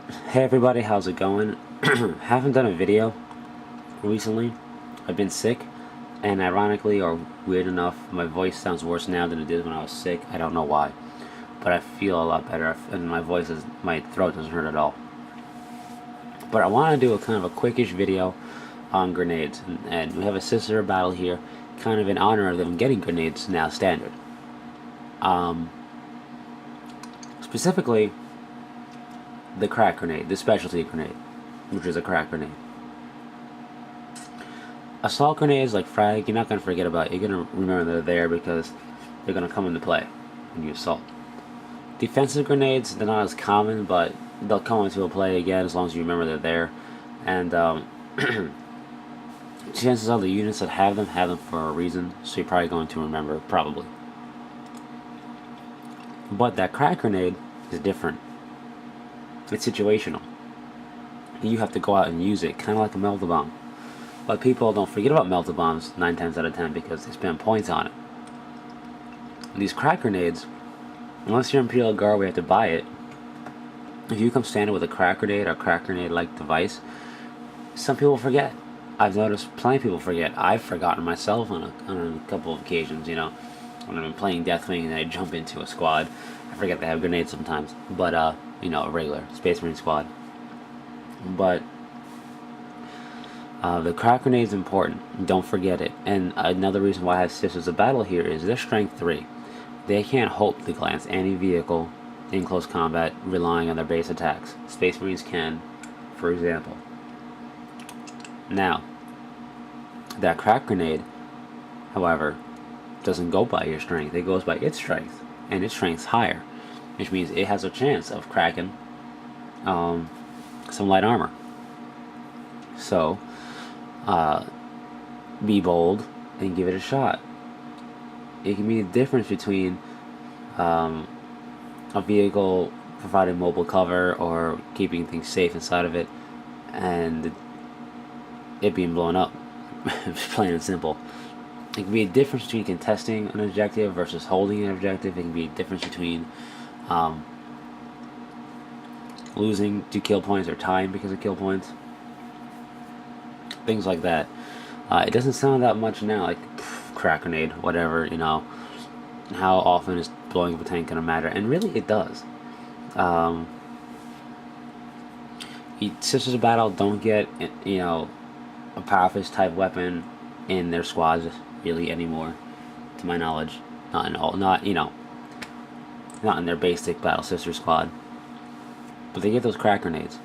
Hey everybody, how's it going? Haven't done a video recently. I've been sick, and ironically, or weird enough, my voice sounds worse now than it did when I was sick. I don't know why, but I feel a lot better, and my throat doesn't hurt at all. But I want to do a kind of a quickish video on grenades, and we have a sister battle here, kind of in honor of them getting grenades now standard. Um, Specifically, the Krak grenade, the specialty grenade, which is a Krak grenade. Assault grenades like frag, you're not going to forget about it. You're going to remember they're there because they're going to come into play when you assault. Defensive grenades, they're not as common, but they'll come into play again as long as you remember they're there. And chances are the units that have them for a reason, so you're probably going to remember, probably. But that Krak grenade is different. It's situational. You have to go out and use it, kind of like a melta bomb. But people don't forget about melta bombs 9 times out of 10 because they spend points on it. These Krak grenades, unless you're Imperial Guard, we have to buy it. If you come standard with a Krak grenade or Krak grenade-like device, some people forget. I've noticed plenty of people forget. I've forgotten myself on a couple of occasions, you know. When I'm playing Deathwing and I jump into a squad, I forget they have grenades sometimes. But, you know, a regular Space Marine squad. But the Krak grenade is important. Don't forget it. And another reason why I have Sisters of Battle here is they're strength 3. They can't hope to glance any vehicle in close combat relying on their base attacks. Space Marines can, for example. Now, that Krak grenade, however, doesn't go by your strength. It goes by its strength, and its strength's higher, which means it has a chance of cracking some light armor. So, be bold and give it a shot. It can be the difference between a vehicle providing mobile cover or keeping things safe inside of it and it being blown up. Plain and simple. It can be a difference between contesting an objective versus holding an objective. It can be a difference between losing to kill points or tying because of kill points. Things like that. It doesn't sound that much now, like Krak grenade, whatever, you know. How often is blowing up a tank gonna matter? And really, it does. Sisters of Battle don't get, you know, a power fist type weapon in their squads really anymore, to my knowledge. Not in all, not you know, not in their basic Battle Sister squad. But they get those Krak grenades.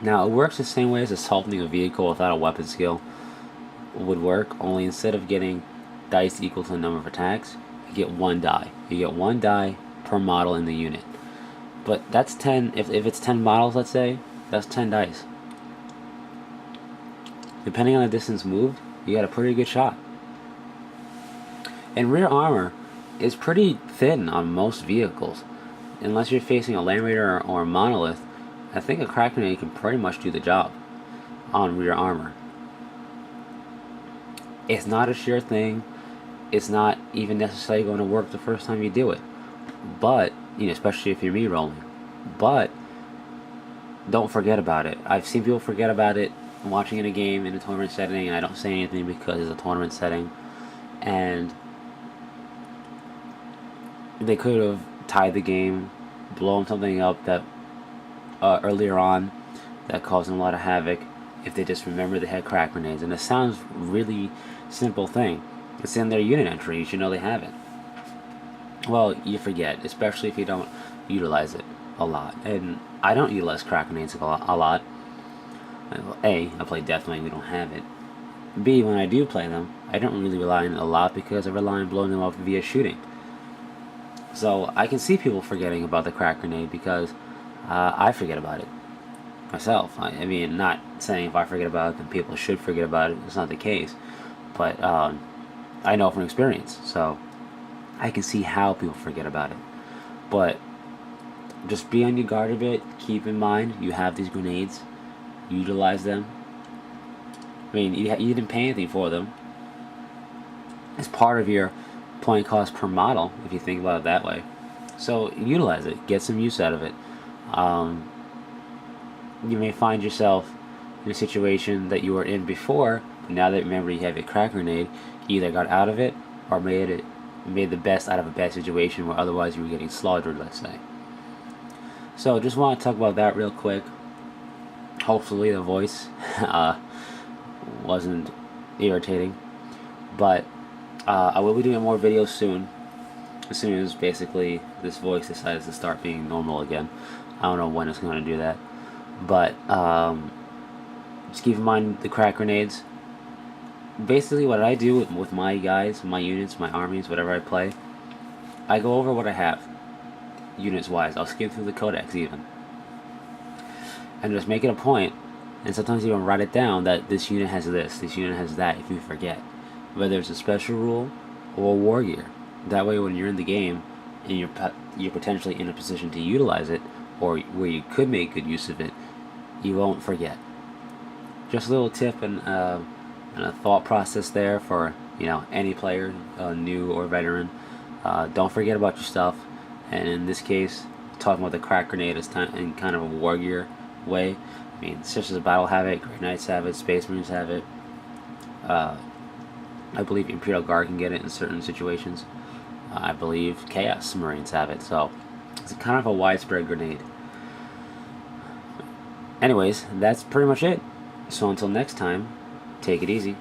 Now it works the same way as assaulting a vehicle without a weapon skill would work. Only instead of getting dice equal to the number of attacks, you get 1 die. You get 1 die per model in the unit. But that's 10. If it's 10 models, let's say, that's 10 dice. Depending on the distance moved, you got a pretty good shot. And rear armor is pretty thin on most vehicles. Unless you're facing a Land Raider or a Monolith, I think a Krak grenade can pretty much do the job on rear armor. It's not a sure thing. It's not even necessarily going to work the first time you do it. But, you know, especially if you're re-rolling. But don't forget about it. I've seen people forget about it watching in a game in a tournament setting, and I don't say anything because it's a tournament setting. And they could have tied the game, blown something up that earlier on that caused them a lot of havoc if they just remember they had Krak grenades. And it sounds really simple thing. It's in their unit entry. You should know they have it. Well, you forget, especially if you don't utilize it a lot. And I don't utilize Krak grenades a lot. A, I play Deathwing, we don't have it. B, when I do play them, I don't really rely on it a lot because I rely on blowing them up via shooting. So I can see people forgetting about the Krak grenade because I forget about it myself. I mean, not saying if I forget about it, then people should forget about it. It's not the case. But I know from experience, so I can see how people forget about it. But just be on your guard a bit. Keep in mind you have these grenades. Utilize them. I mean, you didn't pay anything for them. It's part of your point cost per model, if you think about it that way. So utilize it. Get some use out of it. you may find yourself in a situation that you were in before, but now that remember you have a crack grenade, you either got out of it or made the best out of a bad situation where otherwise you were getting slaughtered, let's say. So just want to talk about that real quick. Hopefully the voice wasn't irritating, but I will be doing more videos soon. As soon as basically this voice decides to start being normal again. I don't know when it's going to do that, but just keep in mind the crack grenades. Basically what I do with my guys, my units, my armies, whatever I play, I go over what I have, units wise. I'll skim through the codex even, and just make it a point, and sometimes even write it down that this unit has this unit has that, if you forget. Whether it's a special rule or war gear. That way when you're in the game, and you're potentially in a position to utilize it, or where you could make good use of it, you won't forget. Just a little tip and a thought process there for any player, new or veteran. Don't forget about your stuff, and in this case, talking about the crack grenade is in kind of a war gear way. I mean, such as Battle have it, Great Knights have it, Space Marines have it. I believe Imperial Guard can get it in certain situations. I believe Chaos Marines have it, so it's kind of a widespread grenade. Anyways, that's pretty much it. So until next time, take it easy.